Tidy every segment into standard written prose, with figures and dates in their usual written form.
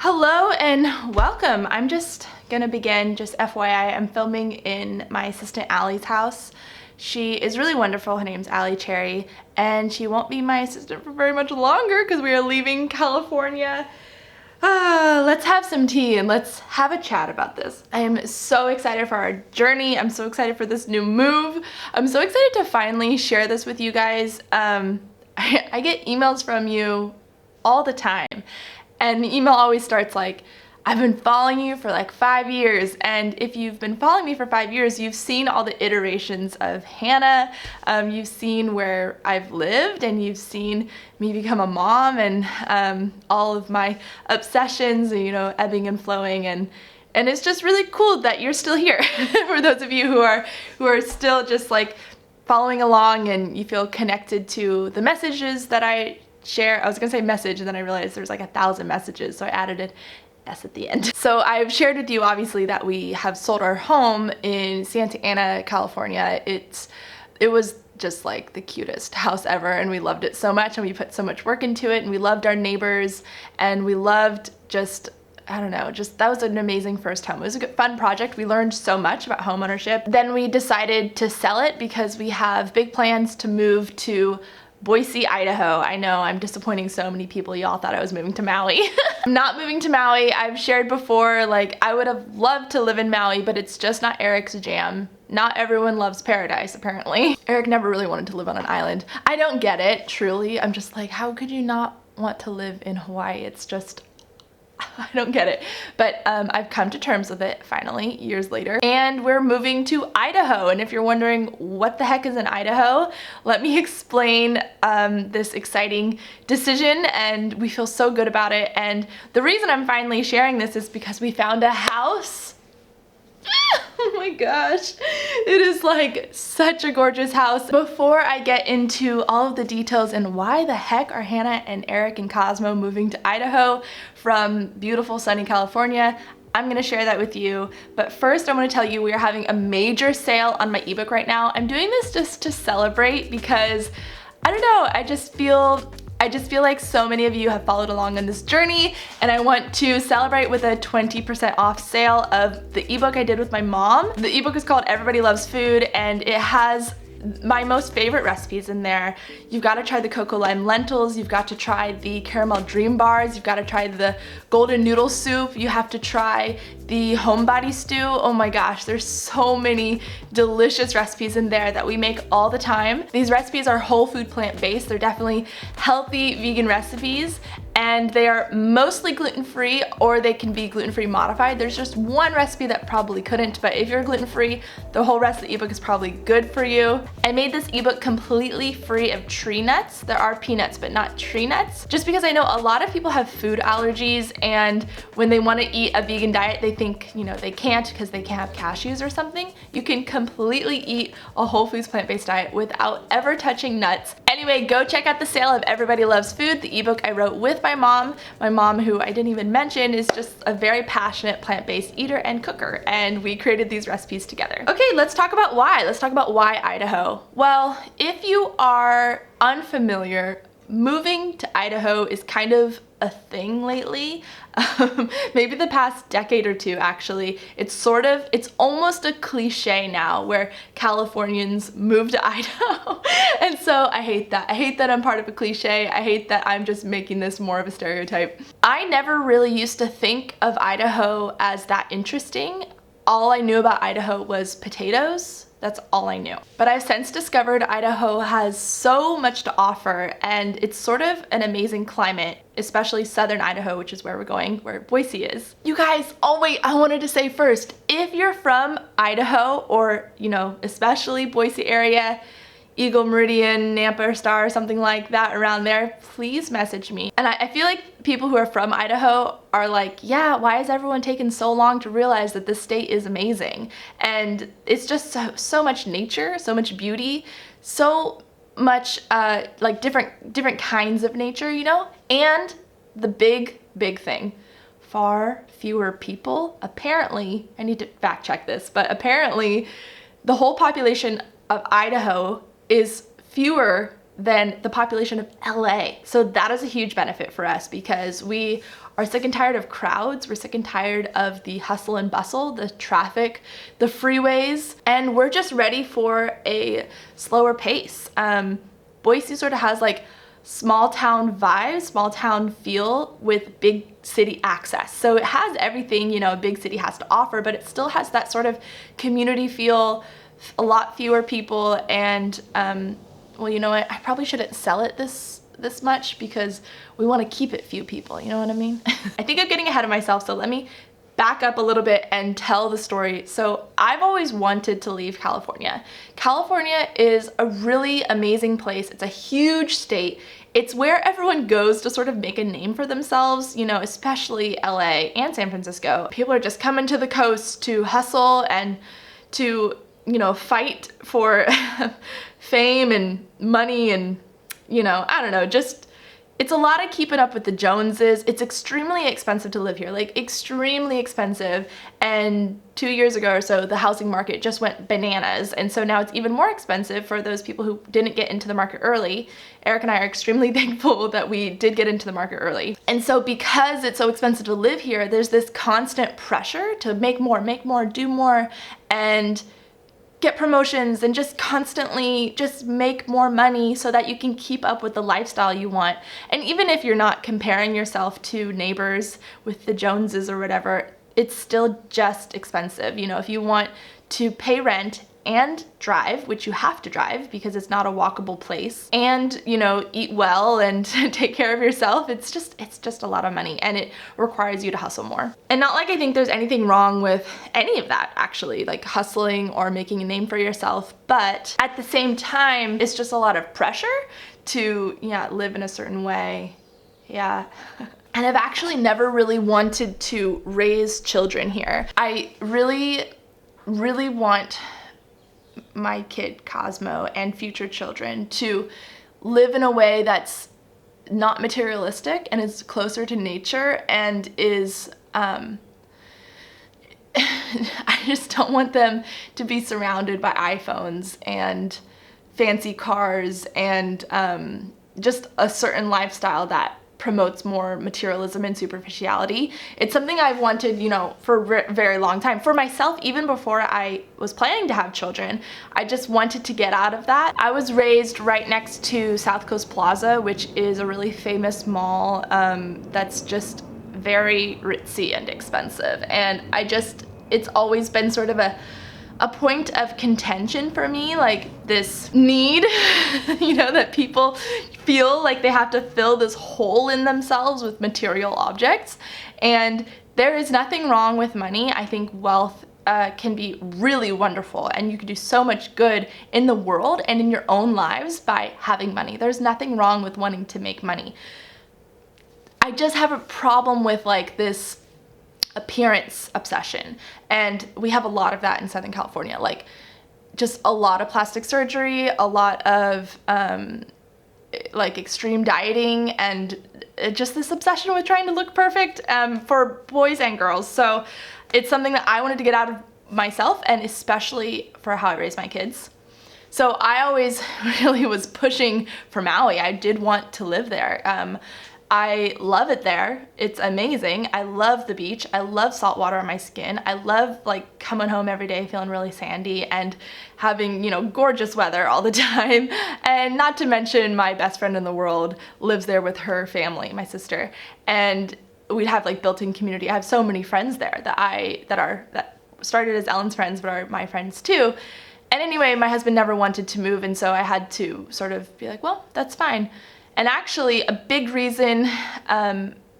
Hello and welcome. I'm just gonna begin, just FYI, I'm filming in my assistant Allie's house. She is really wonderful. Her name's Allie Cherry, and she won't be my assistant for very much longer because we are leaving California. Let's have some tea and let's have a chat about this. I am so excited for our journey. I'm so excited for this new move. I'm so excited to finally share this with you guys. I get emails from you all the time. And the email always starts like, I've been following you for like 5 years. And if you've been following me for 5 years, you've seen all the iterations of Hannah. You've seen where I've lived, and you've seen me become a mom, and all of my obsessions, you know, ebbing and flowing. And it's just really cool that you're still here. For those of you who are still just like following along and you feel connected to the messages that I share. I was gonna say message, and then I realized there's like 1,000 messages, so I added an S at the end. So I've shared with you obviously that we have sold our home in Santa Ana, California. It was just like the cutest house ever, and we loved it so much, and we put so much work into it, and we loved our neighbors, and we loved just, I don't know, just that was an amazing first home. It was a good, fun project. We learned so much about homeownership. Then we decided to sell it because we have big plans to move to Boise, Idaho. I know I'm disappointing so many people. Y'all thought I was moving to Maui. I'm not moving to Maui. I've shared before, like, I would have loved to live in Maui, but it's just not Eric's jam. Not everyone loves paradise, apparently. Eric never really wanted to live on an island. I don't get it, truly. I'm just like, how could you not want to live in Hawaii? It's just, I don't get it. But I've come to terms with it finally, years later. And we're moving to Idaho. And if you're wondering what the heck is in Idaho, let me explain this exciting decision. And we feel so good about it. And the reason I'm finally sharing this is because we found a house. Oh my gosh, it is like such a gorgeous house. Before I get into all of the details and why the heck are Hannah and Eric and Cosmo moving to Idaho from beautiful sunny California, I'm gonna share that with you. But first I wanna tell you we are having a major sale on my ebook right now. I'm doing this just to celebrate because, I don't know, I just feel like so many of you have followed along on this journey, and I want to celebrate with a 20% off sale of the ebook I did with my mom. The ebook is called Everybody Loves Food, and it has my most favorite recipes in there. You've got to try the cocoa lime lentils, you've got to try the caramel dream bars, you've got to try the golden noodle soup, you have to try the homebody stew. Oh my gosh, there's so many delicious recipes in there that we make all the time. These recipes are whole food plant-based. They're definitely healthy vegan recipes, and they are mostly gluten-free, or they can be gluten-free modified. There's just one recipe that probably couldn't, but if you're gluten-free, the whole rest of the ebook is probably good for you. I made this ebook completely free of tree nuts. There are peanuts, but not tree nuts, just because I know a lot of people have food allergies, and when they want to eat a vegan diet, they think, you know, they can't because they can't have cashews or something. You can completely eat a whole foods plant-based diet without ever touching nuts. Anyway, go check out the sale of Everybody Loves Food, the ebook I wrote with my mom. My mom, who I didn't even mention, is just a very passionate plant-based eater and cooker, and we created these recipes together. Okay, let's talk about why. Let's talk about why Idaho. Well, if you are unfamiliar, moving to Idaho is kind of a thing lately. Maybe the past decade or two, actually. It's almost a cliche now where Californians move to Idaho. And so I hate that. I hate that I'm part of a cliche. I hate that I'm just making this more of a stereotype. I never really used to think of Idaho as that interesting. All I knew about Idaho was potatoes. That's all I knew. But I've since discovered Idaho has so much to offer, and it's sort of an amazing climate, especially southern Idaho, which is where we're going, where Boise is. You guys, oh wait, I wanted to say first, if you're from Idaho, or, you know, especially Boise area, Eagle Meridian, Nampa Star, something like that around there, please message me. And I feel like people who are from Idaho are like, yeah, why is everyone taking so long to realize that this state is amazing? And it's just so much nature, so much beauty, so much like different kinds of nature, you know? And the big thing, far fewer people. Apparently, I need to fact check this, but apparently the whole population of Idaho is fewer than the population of LA. So that is a huge benefit for us because we are sick and tired of crowds. We're sick and tired of the hustle and bustle, the traffic, the freeways, and we're just ready for a slower pace. Boise sort of has like small town vibe, small town feel with big city access. So it has everything, you know, a big city has to offer, but it still has that sort of community feel, a lot fewer people, and well, you know what, I probably shouldn't sell it this much because we want to keep it few people, you know what I mean? I think I'm getting ahead of myself, so let me back up a little bit and tell the story. So I've always wanted to leave California. California is a really amazing place. It's a huge state. It's where everyone goes to sort of make a name for themselves, you know, especially LA and San Francisco. People are just coming to the coast to hustle and to, you know, fight for fame and money and, you know, I don't know, just, it's a lot of keeping up with the Joneses. It's extremely expensive to live here, like extremely expensive. And 2 years ago or so, the housing market just went bananas. And so now it's even more expensive for those people who didn't get into the market early. Eric and I are extremely thankful that we did get into the market early. And so because it's so expensive to live here, there's this constant pressure to make more, do more, and get promotions and just constantly just make more money so that you can keep up with the lifestyle you want. And even if you're not comparing yourself to neighbors with the Joneses or whatever, it's still just expensive. You know, if you want to pay rent and drive, which you have to drive because it's not a walkable place, and, you know, eat well and take care of yourself, it's just a lot of money, and it requires you to hustle more. And not like I think there's anything wrong with any of that, actually, like hustling or making a name for yourself, but at the same time, it's just a lot of pressure to, yeah, live in a certain way. Yeah. And I've actually never really wanted to raise children here. I really, really want my kid Cosmo and future children to live in a way that's not materialistic and is closer to nature and is I just don't want them to be surrounded by iPhones and fancy cars and just a certain lifestyle that promotes more materialism and superficiality. It's something I've wanted, you know, for a very long time. For myself, even before I was planning to have children, I just wanted to get out of that. I was raised right next to South Coast Plaza, which is a really famous mall that's just very ritzy and expensive. And it's always been sort of a point of contention for me, like this need, you know, that people feel like they have to fill this hole in themselves with material objects. And there is nothing wrong with money. I think wealth can be really wonderful, and you can do so much good in the world and in your own lives by having money. There's nothing wrong with wanting to make money. I just have a problem with like this appearance obsession, and we have a lot of that in Southern California, like just a lot of plastic surgery, a lot of like extreme dieting, and just this obsession with trying to look perfect for boys and girls. So it's something that I wanted to get out of myself, and especially for how I raise my kids. So I always really was pushing for Maui. I did want to live there. I love it there. It's amazing. I love the beach. I love salt water on my skin. I love like coming home every day feeling really sandy and having, you know, gorgeous weather all the time. And not to mention my best friend in the world lives there with her family, my sister. And we'd have like built-in community. I have so many friends there that started as Ellen's friends, but are my friends too. And anyway, my husband never wanted to move, and so I had to sort of be like, well, that's fine. And actually, a big reason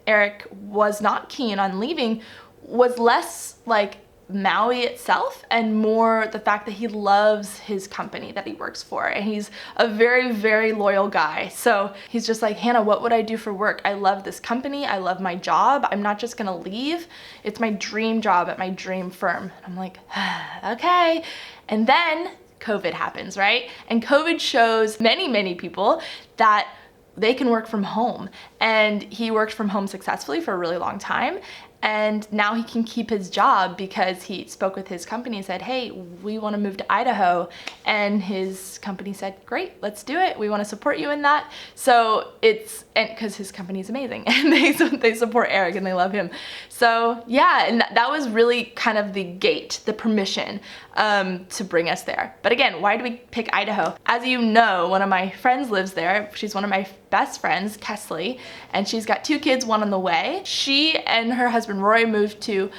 Eric was not keen on leaving was less like Maui itself and more the fact that he loves his company that he works for. And he's a very, very loyal guy. So he's just like, Hannah, what would I do for work? I love this company. I love my job. I'm not just gonna leave. It's my dream job at my dream firm. And I'm like, okay. And then COVID happens, right? And COVID shows many, many people that they can work from home. And he worked from home successfully for a really long time. And now he can keep his job because he spoke with his company and said, hey, we want to move to Idaho. And his company said, great, let's do it. We want to support you in that. So it's, and because his company is amazing and they support Eric and they love him. So yeah, and that was really kind of the gate, the permission to bring us there. But again, why do we pick Idaho? As you know, one of my friends lives there. She's one of my best friends, Kesley, and she's got 2 kids, 1 on the way. She and her husband Roy moved to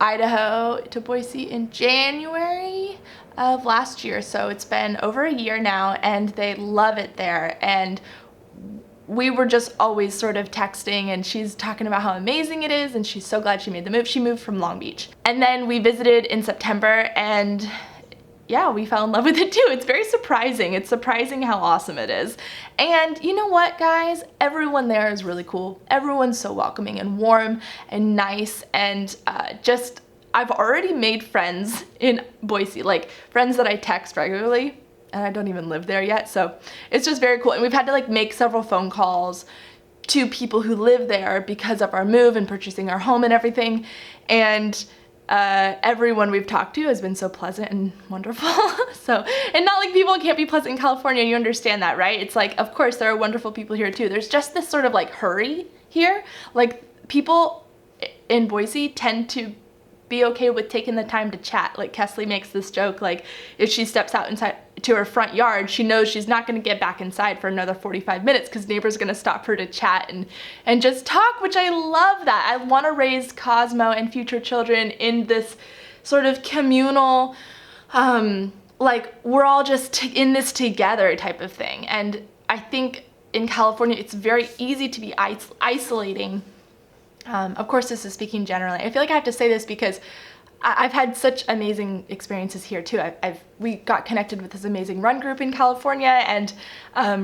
Idaho, to Boise in January of last year. So it's been over a year now and they love it there. And we were just always sort of texting, and she's talking about how amazing it is and she's so glad she made the move. She moved from Long Beach. And then we visited in September and yeah, we fell in love with it too. It's very surprising. It's surprising how awesome it is. And you know what, guys? Everyone there is really cool. Everyone's so welcoming and warm and nice, and I've already made friends in Boise, like friends that I text regularly, and I don't even live there yet. So it's just very cool. And we've had to like make several phone calls to people who live there because of our move and purchasing our home and everything. And everyone we've talked to has been so pleasant and wonderful. So, and not like people can't be pleasant in California, you understand that, right? It's like, of course, there are wonderful people here too. There's just this sort of like hurry here. Like people in Boise tend to be okay with taking the time to chat. Like Kesley makes this joke, like if she steps out inside to her front yard, she knows she's not gonna get back inside for another 45 minutes because neighbors gonna stop her to chat and just talk, which I love that. I wanna raise Cosmo and future children in this sort of communal, like we're all just in this together type of thing. And I think in California, it's very easy to be isolating. Of course, this is speaking generally. I feel like I have to say this because I've had such amazing experiences here too. We got connected with this amazing run group in California and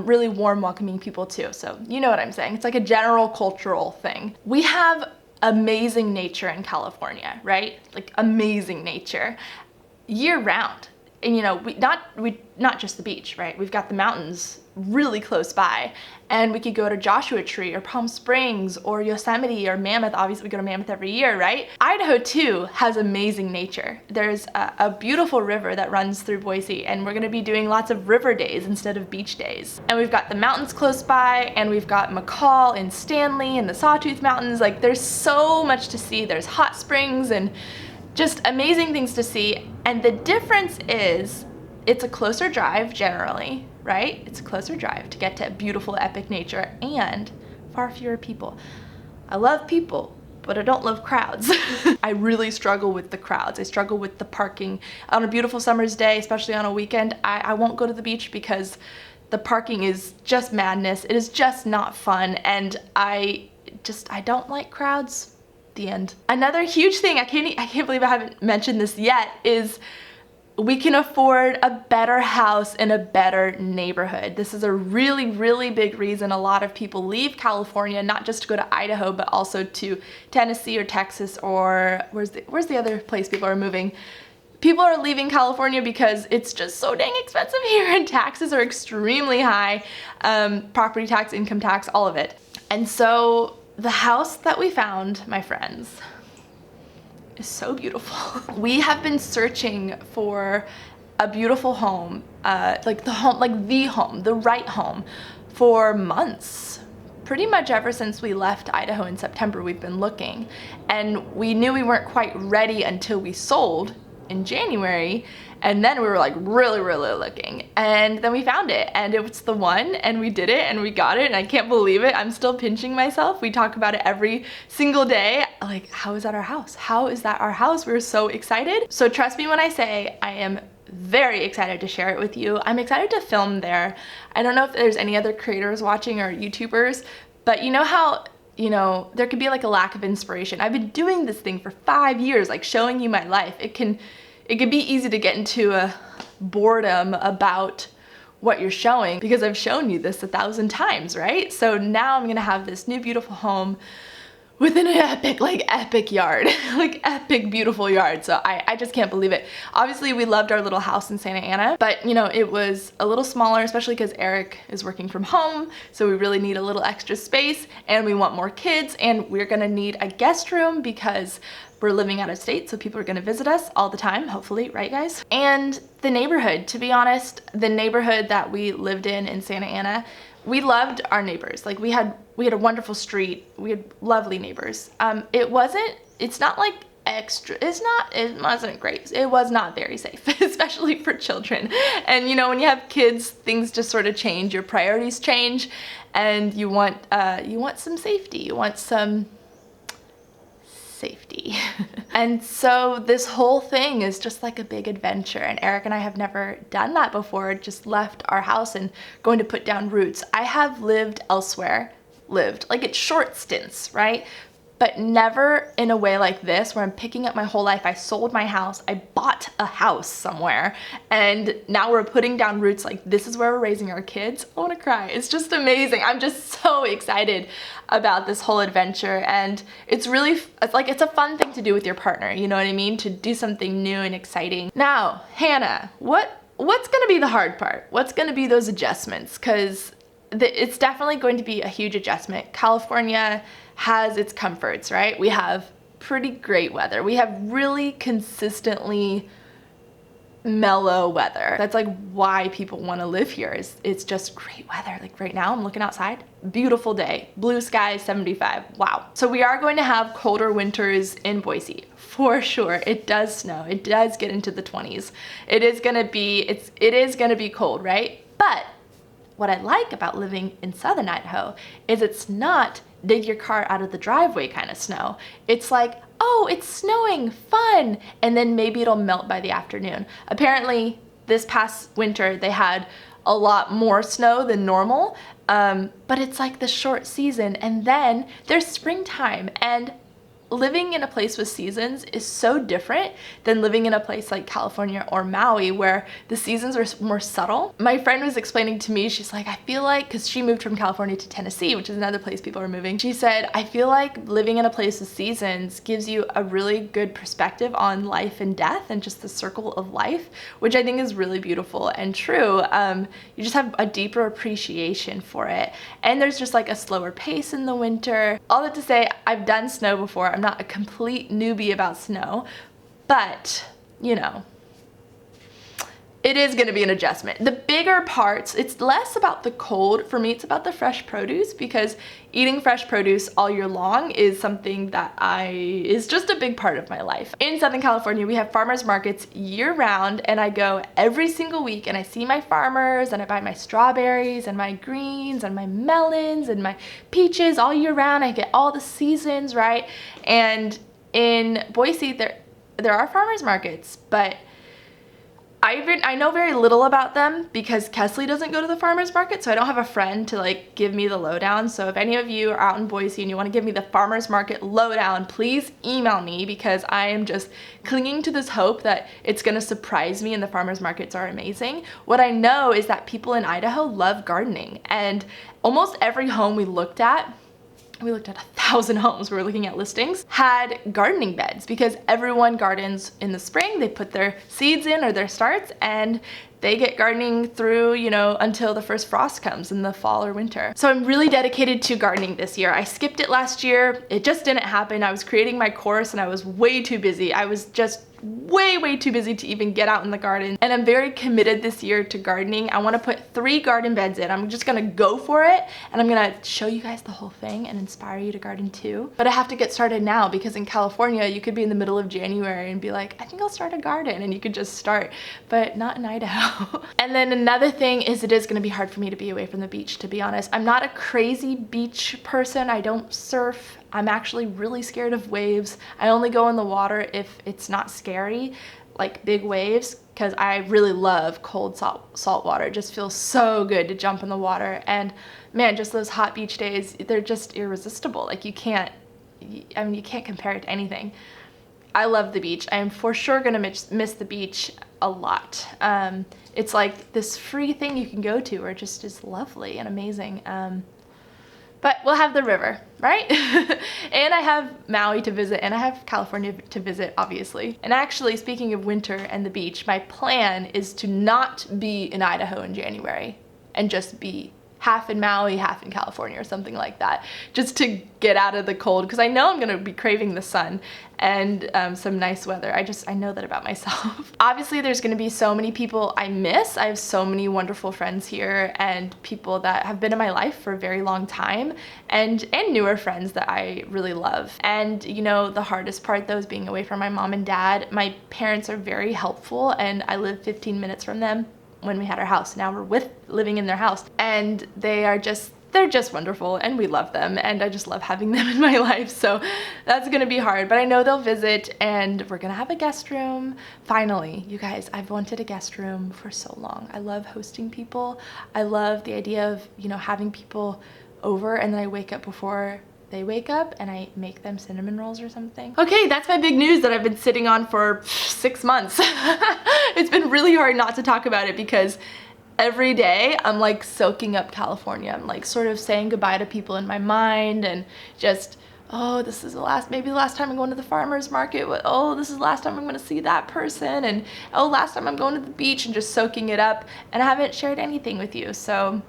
really warm, welcoming people too. So you know what I'm saying. It's like a general cultural thing. We have amazing nature in California, right? Like amazing nature year round. And you know, not just the beach, right? We've got the mountains really close by, and we could go to Joshua Tree or Palm Springs or Yosemite or Mammoth. Obviously we go to Mammoth every year, right? Idaho too has amazing nature. There's a beautiful river that runs through Boise, and we're gonna be doing lots of river days instead of beach days. And we've got the mountains close by, and we've got McCall and Stanley and the Sawtooth Mountains. Like there's so much to see. There's hot springs and just amazing things to see. And the difference is it's a closer drive generally, right? It's a closer drive to get to beautiful, epic nature and far fewer people. I love people, but I don't love crowds. I really struggle with the crowds. I struggle with the parking. On a beautiful summer's day, especially on a weekend, I won't go to the beach because the parking is just madness. It is just not fun, and I don't like crowds. The end. Another huge thing, I can't believe I haven't mentioned this yet, is we can afford a better house in a better neighborhood. This is a really, really big reason a lot of people leave California, not just to go to Idaho, but also to Tennessee or Texas, or where's the other place people are moving? People are leaving California because it's just so dang expensive here, and taxes are extremely high. Property tax, income tax, all of it. And so the house that we found, my friends, is so beautiful. We have been searching for a beautiful home, like the right home, for months. Pretty much ever since we left Idaho in September, we've been looking, and we knew we weren't quite ready until we sold in January, and then we were like really looking, and then we found it, and it was the one, and we did it, and we got it, and I can't believe it. I'm still pinching myself. We talk about it every single day. Like, how is that our house? How is that our house? We were so excited. So trust me when I say I am very excited to share it with you. I'm excited to film there. I don't know if there's any other creators watching or YouTubers, but you know how, you know, there could be like a lack of inspiration. I've been doing this thing for 5 years, like showing you my life. It can be easy to get into a boredom about what you're showing because I've shown you this 1,000 times, right? So now I'm gonna have this new beautiful home with an epic yard, like epic beautiful yard. So I just can't believe it. Obviously we loved our little house in Santa Ana, but you know, it was a little smaller, especially because Eric is working from home. So we really need a little extra space, and we want more kids, and we're gonna need a guest room because we're living out of state, so people are gonna visit us all the time, hopefully, right guys? And the neighborhood, to be honest, the neighborhood that we lived in Santa Ana, we loved our neighbors. Like we had a wonderful street. We had lovely neighbors. It wasn't great. It was not very safe, especially for children. And you know, when you have kids, things just sort of change. Your priorities change, and you want some safety. You want some safety. And so this whole thing is just like a big adventure, and Eric and I have never done that before, just left our house and going to put down roots. I have lived elsewhere, like it's short stints, right? But never in a way like this where I'm picking up my whole life. I sold my house, I bought a house somewhere, and now we're putting down roots. Like this is where we're raising our kids. I wanna cry. It's just amazing. I'm just so excited about this whole adventure, and it's a fun thing to do with your partner, you know what I mean? To do something new and exciting. Now, Hannah, what's gonna be the hard part? What's gonna be those adjustments? Because it's definitely going to be a huge adjustment. California has its comforts, right? We have pretty great weather. We have really consistently mellow weather. That's like why people want to live here. It's just great weather. Like right now I'm looking outside, beautiful day, blue sky, 75. Wow. So we are going to have colder winters in Boise for sure. It does snow. It does get into the 20s. It is going to be cold, right? But what I like about living in southern Idaho is it's not dig your car out of the driveway kind of snow. It's like, oh, it's snowing, fun, and then maybe it'll melt by the afternoon. Apparently, this past winter, they had a lot more snow than normal, but it's like the short season, and then there's springtime, and living in a place with seasons is so different than living in a place like California or Maui where the seasons are more subtle. My friend was explaining to me, she's like, I feel like, because she moved from California to Tennessee, which is another place people are moving. She said, I feel like living in a place with seasons gives you a really good perspective on life and death and just the circle of life, which I think is really beautiful and true. You just have a deeper appreciation for it. And there's just like a slower pace in the winter. All that to say, I've done snow before. I'm not a complete newbie about snow, but you know, it is going to be an adjustment. The bigger parts, it's less about the cold. For me, it's about the fresh produce, because eating fresh produce all year long is something that is just a big part of my life. In Southern California, we have farmers markets year round, and I go every single week and I see my farmers and I buy my strawberries and my greens and my melons and my peaches all year round. I get all the seasons, right? And in Boise, there are farmers markets, but I know very little about them because Kesley doesn't go to the farmer's market, so I don't have a friend to like give me the lowdown. So if any of you are out in Boise and you want to give me the farmer's market lowdown, please email me, because I am just clinging to this hope that it's going to surprise me and the farmer's markets are amazing. What I know is that people in Idaho love gardening, and almost every home we looked at 1,000 homes, we were looking at listings, had gardening beds, because everyone gardens in the spring. They put their seeds in or their starts, and they get gardening through, you know, until the first frost comes in the fall or winter. So I'm really dedicated to gardening this year. I skipped it last year. It just didn't happen. I was creating my course and I was way too busy. I was just way too busy to even get out in the garden. And I'm very committed this year to gardening. I want to put 3 garden beds in. I'm just gonna go for it, and I'm gonna show you guys the whole thing and inspire you to garden too. But I have to get started now, because in California you could be in the middle of January and be like, I think I'll start a garden, and you could just start, but not in Idaho. And then another thing is, it is gonna be hard for me to be away from the beach, to be honest. I'm not a crazy beach person. I don't surf. I'm actually really scared of waves. I only go in the water if it's not scary, like big waves, because I really love cold salt water. It just feels so good to jump in the water. And man, just those hot beach days, they're just irresistible. Like you can't compare it to anything. I love the beach. I am for sure gonna miss the beach a lot. It's like this free thing you can go to where it just is lovely and amazing. But we'll have the river, right? And I have Maui to visit, and I have California to visit, obviously. And actually, speaking of winter and the beach, my plan is to not be in Idaho in January and just be half in Maui, half in California or something like that, just to get out of the cold, because I know I'm gonna be craving the sun and some nice weather. I know that about myself. Obviously, there's gonna be so many people I miss. I have so many wonderful friends here and people that have been in my life for a very long time, and newer friends that I really love. And you know, the hardest part though is being away from my mom and dad. My parents are very helpful, and I live 15 minutes from them when we had our house. Now we're living in their house, and they're just wonderful, and we love them, and I just love having them in my life. So that's gonna be hard, but I know they'll visit, and we're gonna have a guest room. Finally, you guys, I've wanted a guest room for so long. I love hosting people. I love the idea of, you know, having people over, and then I wake up before they wake up and I make them cinnamon rolls or something. Okay, that's my big news that I've been sitting on for 6 months. It's been really hard not to talk about it because every day I'm like soaking up California. I'm like sort of saying goodbye to people in my mind, and just, oh, this is maybe the last time I'm going to the farmer's market. Oh, this is the last time I'm gonna see that person. And oh, last time I'm going to the beach, and just soaking it up. And I haven't shared anything with you, so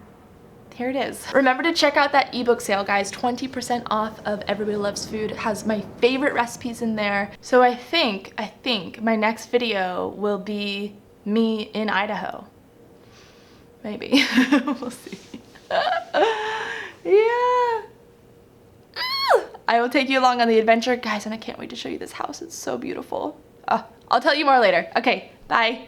here it is. Remember to check out that ebook sale, guys. 20% off of Everybody Loves Food. It has my favorite recipes in there. So I think my next video will be me in Idaho. Maybe. We'll see. Yeah. I will take you along on the adventure, guys, and I can't wait to show you this house. It's so beautiful. I'll tell you more later. Okay, bye.